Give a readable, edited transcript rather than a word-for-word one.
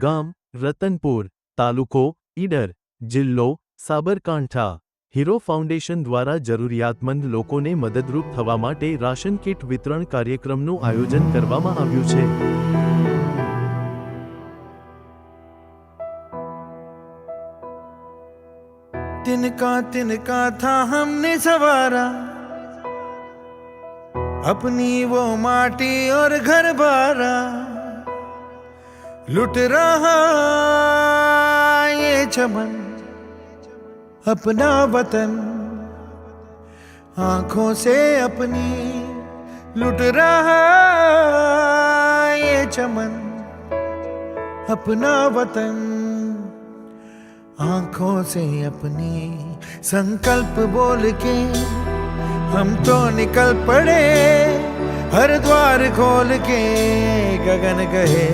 ગામ રતનપુર, તાલુકો ઈડર, જિલ્લો સાબરકાંઠા। હીરો ફાઉન્ડેશન દ્વારા જરૂરિયાતમંદ લોકોને મદદરૂપ થવા માટે રાશન કીટ વિતરણ કાર્યક્રમનું આયોજન કરવામાં આવ્યું છે। तिनका था हमने सवारा, अपनी वो माटी और घर बारा, लुट रहा ये चमन अपना वतन, आंखों से अपनी लुट रहा ये चमन अपना वतन, आंखों से अपनी संकल्प बोल के हम तो निकल पड़े, हर द्वार खोल के गगन कहे